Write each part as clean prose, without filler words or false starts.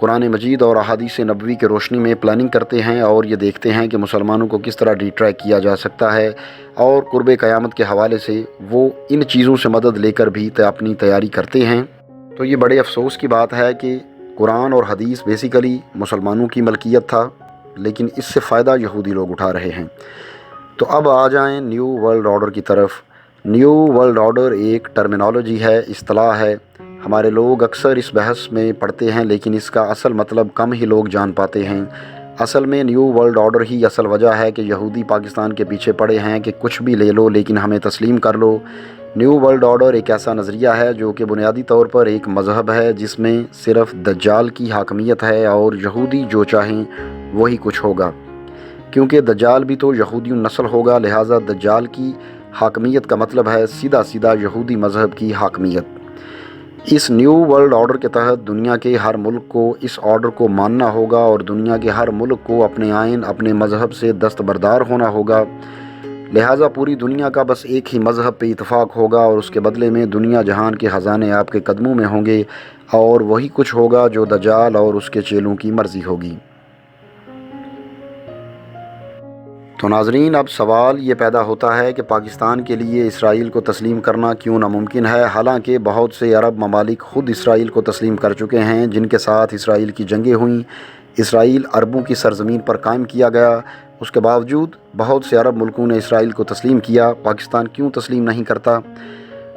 قرآن مجید اور احادیث نبوی کے روشنی میں پلاننگ کرتے ہیں اور یہ دیکھتے ہیں کہ مسلمانوں کو کس طرح ڈی ٹریک کیا جا سکتا ہے، اور قرب قیامت کے حوالے سے وہ ان چیزوں سے مدد لے کر بھی اپنی تیاری کرتے ہیں۔ تو یہ بڑے افسوس کی بات ہے کہ قرآن اور حدیث بیسیکلی مسلمانوں کی ملکیت تھا، لیکن اس سے فائدہ یہودی لوگ اٹھا رہے ہیں۔ تو اب آ جائیں نیو ورلڈ آرڈر کی طرف۔ نیو ورلڈ آرڈر ایک ٹرمینالوجی ہے، اصطلاح ہے۔ ہمارے لوگ اکثر اس بحث میں پڑھتے ہیں، لیکن اس کا اصل مطلب کم ہی لوگ جان پاتے ہیں۔ اصل میں نیو ورلڈ آرڈر ہی اصل وجہ ہے کہ یہودی پاکستان کے پیچھے پڑے ہیں کہ کچھ بھی لے لو لیکن ہمیں تسلیم کر لو۔ نیو ورلڈ آرڈر ایک ایسا نظریہ ہے جو کہ بنیادی طور پر ایک مذہب ہے جس میں صرف دجال کی حاکمیت ہے، اور یہودی جو چاہیں وہی کچھ ہوگا، کیونکہ دجال بھی تو یہودی نسل ہوگا، لہٰذا دجال کی حاکمیت کا مطلب ہے سیدھا سیدھا یہودی مذہب کی حاکمیت۔ اس نیو ورلڈ آرڈر کے تحت دنیا کے ہر ملک کو اس آرڈر کو ماننا ہوگا، اور دنیا کے ہر ملک کو اپنے آئین، اپنے مذہب سے دستبردار ہونا ہوگا۔ لہٰذا پوری دنیا کا بس ایک ہی مذہب پہ اتفاق ہوگا، اور اس کے بدلے میں دنیا جہان کے خزانے آپ کے قدموں میں ہوں گے، اور وہی کچھ ہوگا جو دجال اور اس کے چیلوں کی مرضی ہوگی۔ تو ناظرین، اب سوال یہ پیدا ہوتا ہے کہ پاکستان کے لیے اسرائیل کو تسلیم کرنا کیوں ناممکن ہے، حالانکہ بہت سے عرب ممالک خود اسرائیل کو تسلیم کر چکے ہیں، جن کے ساتھ اسرائیل کی جنگیں ہوئیں۔ اسرائیل عربوں کی سرزمین پر قائم کیا گیا، اس کے باوجود بہت سے عرب ملکوں نے اسرائیل کو تسلیم کیا۔ پاکستان کیوں تسلیم نہیں کرتا؟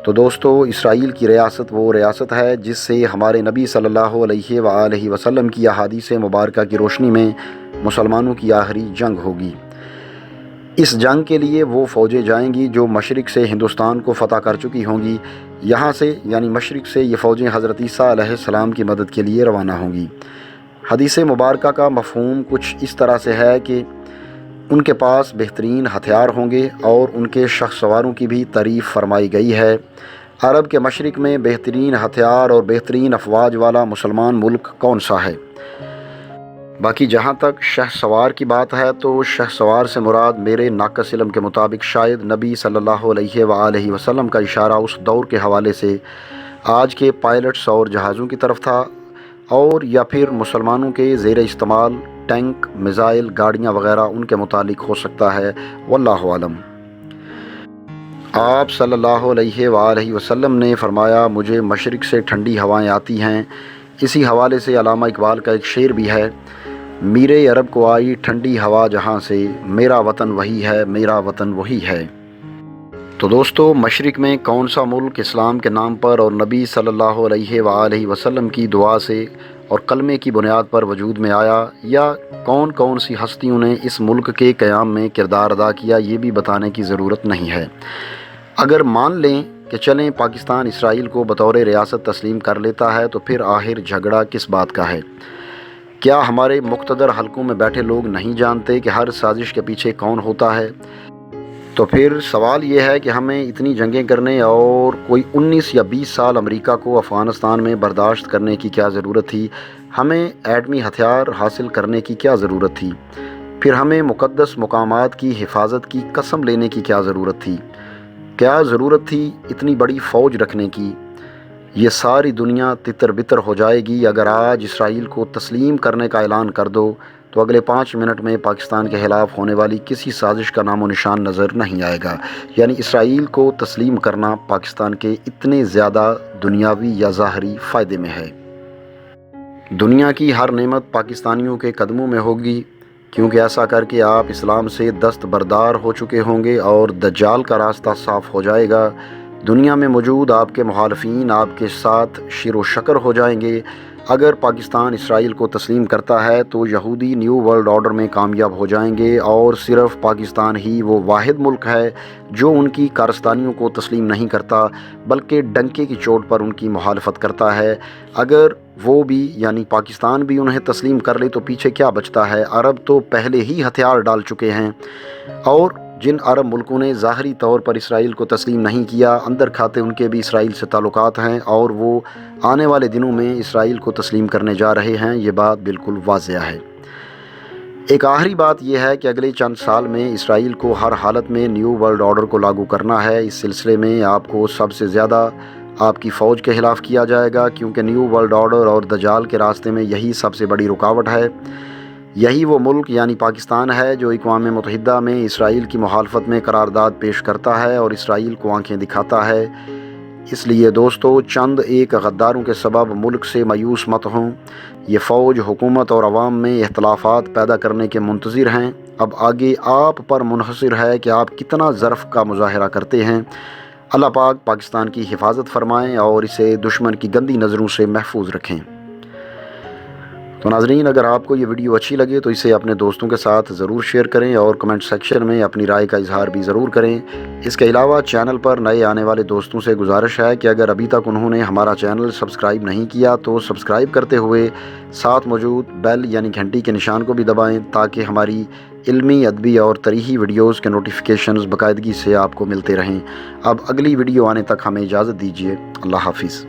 تو دوستو، اسرائیل کی ریاست وہ ریاست ہے جس سے ہمارے نبی صلی اللہ علیہ وآلہ وسلم کی احادیث مبارکہ کی روشنی میں مسلمانوں کی آخری جنگ ہوگی۔ اس جنگ کے لیے وہ فوجیں جائیں گی جو مشرق سے ہندوستان کو فتح کر چکی ہوں گی۔ یہاں سے یعنی مشرق سے یہ فوجیں حضرت عیسیٰ علیہ السلام کی مدد کے لیے روانہ ہوں گی۔ حدیث مبارکہ کا مفہوم کچھ اس طرح سے ہے کہ ان کے پاس بہترین ہتھیار ہوں گے، اور ان کے شخص سواروں کی بھی تعریف فرمائی گئی ہے۔ عرب کے مشرق میں بہترین ہتھیار اور بہترین افواج والا مسلمان ملک کون سا ہے؟ باقی جہاں تک شہ سوار کی بات ہے تو شہ سوار سے مراد میرے ناقص علم کے مطابق شاید نبی صلی اللہ علیہ وآلہ وسلم کا اشارہ اس دور کے حوالے سے آج کے پائلٹس اور جہازوں کی طرف تھا، اور یا پھر مسلمانوں کے زیر استعمال ٹینک، میزائل، گاڑیاں وغیرہ ان کے متعلق ہو سکتا ہے، واللہ عالم۔ آپ صلی اللہ علیہ وآلہ وسلم نے فرمایا، مجھے مشرق سے ٹھنڈی ہوائیں آتی ہیں۔ اسی حوالے سے علامہ اقبال کا ایک شعر بھی ہے، میرے عرب کو آئی ٹھنڈی ہوا جہاں سے، میرا وطن وہی ہے، میرا وطن وہی ہے۔ تو دوستو، مشرق میں کون سا ملک اسلام کے نام پر اور نبی صلی اللہ علیہ وآلہ وسلم کی دعا سے اور کلمے کی بنیاد پر وجود میں آیا، یا کون کون سی ہستیوں نے اس ملک کے قیام میں کردار ادا کیا، یہ بھی بتانے کی ضرورت نہیں ہے۔ اگر مان لیں کہ چلیں پاکستان اسرائیل کو بطور ریاست تسلیم کر لیتا ہے، تو پھر آخر جھگڑا کس بات کا ہے؟ کیا ہمارے مقتدر حلقوں میں بیٹھے لوگ نہیں جانتے کہ ہر سازش کے پیچھے کون ہوتا ہے؟ تو پھر سوال یہ ہے کہ ہمیں اتنی جنگیں کرنے اور کوئی 19 یا 20 سال امریکہ کو افغانستان میں برداشت کرنے کی کیا ضرورت تھی؟ ہمیں ایٹمی ہتھیار حاصل کرنے کی کیا ضرورت تھی؟ پھر ہمیں مقدس مقامات کی حفاظت کی قسم لینے کی کیا ضرورت تھی؟ کیا ضرورت تھی اتنی بڑی فوج رکھنے کی؟ یہ ساری دنیا تتر بتر ہو جائے گی اگر آج اسرائیل کو تسلیم کرنے کا اعلان کر دو، تو اگلے 5 منٹ میں پاکستان کے خلاف ہونے والی کسی سازش کا نام و نشان نظر نہیں آئے گا۔ یعنی اسرائیل کو تسلیم کرنا پاکستان کے اتنے زیادہ دنیاوی یا ظاہری فائدے میں ہے۔ دنیا کی ہر نعمت پاکستانیوں کے قدموں میں ہوگی، کیونکہ ایسا کر کے آپ اسلام سے دستبردار ہو چکے ہوں گے اور دجال کا راستہ صاف ہو جائے گا۔ دنیا میں موجود آپ کے مخالفین آپ کے ساتھ شیر و شکر ہو جائیں گے۔ اگر پاکستان اسرائیل کو تسلیم کرتا ہے تو یہودی نیو ورلڈ آرڈر میں کامیاب ہو جائیں گے، اور صرف پاکستان ہی وہ واحد ملک ہے جو ان کی کارستانیوں کو تسلیم نہیں کرتا، بلکہ ڈنکے کی چوٹ پر ان کی مخالفت کرتا ہے۔ اگر وہ بھی یعنی پاکستان بھی انہیں تسلیم کر لے تو پیچھے کیا بچتا ہے؟ عرب تو پہلے ہی ہتھیار ڈال چکے ہیں، اور جن عرب ملکوں نے ظاہری طور پر اسرائیل کو تسلیم نہیں کیا، اندر کھاتے ان کے بھی اسرائیل سے تعلقات ہیں، اور وہ آنے والے دنوں میں اسرائیل کو تسلیم کرنے جا رہے ہیں۔ یہ بات بالکل واضح ہے۔ ایک آخری بات یہ ہے کہ اگلے چند سال میں اسرائیل کو ہر حالت میں نیو ورلڈ آرڈر کو لاگو کرنا ہے۔ اس سلسلے میں آپ کو سب سے زیادہ آپ کی فوج کے خلاف کیا جائے گا، کیونکہ نیو ورلڈ آرڈر اور دجال کے راستے میں یہی سب سے بڑی رکاوٹ ہے۔ یہی وہ ملک یعنی پاکستان ہے جو اقوام متحدہ میں اسرائیل کی مخالفت میں قرارداد پیش کرتا ہے اور اسرائیل کو آنکھیں دکھاتا ہے۔ اس لیے دوستو، چند ایک غداروں کے سبب ملک سے مایوس مت ہوں۔ یہ فوج حکومت اور عوام میں اختلافات پیدا کرنے کے منتظر ہیں۔ اب آگے آپ پر منحصر ہے کہ آپ کتنا ظرف کا مظاہرہ کرتے ہیں۔ اللہ پاک پاکستان کی حفاظت فرمائیں اور اسے دشمن کی گندی نظروں سے محفوظ رکھیں۔ تو ناظرین، اگر آپ کو یہ ویڈیو اچھی لگے تو اسے اپنے دوستوں کے ساتھ ضرور شیئر کریں اور کمنٹ سیکشن میں اپنی رائے کا اظہار بھی ضرور کریں۔ اس کے علاوہ چینل پر نئے آنے والے دوستوں سے گزارش ہے کہ اگر ابھی تک انہوں نے ہمارا چینل سبسکرائب نہیں کیا تو سبسکرائب کرتے ہوئے ساتھ موجود بیل یعنی گھنٹی کے نشان کو بھی دبائیں، تاکہ ہماری علمی، ادبی اور تاریخی ویڈیوز کے نوٹیفیکیشنز باقاعدگی سے آپ کو ملتے رہیں۔ اب اگلی ویڈیو آنے تک ہمیں اجازت دیجیے۔ اللہ حافظ۔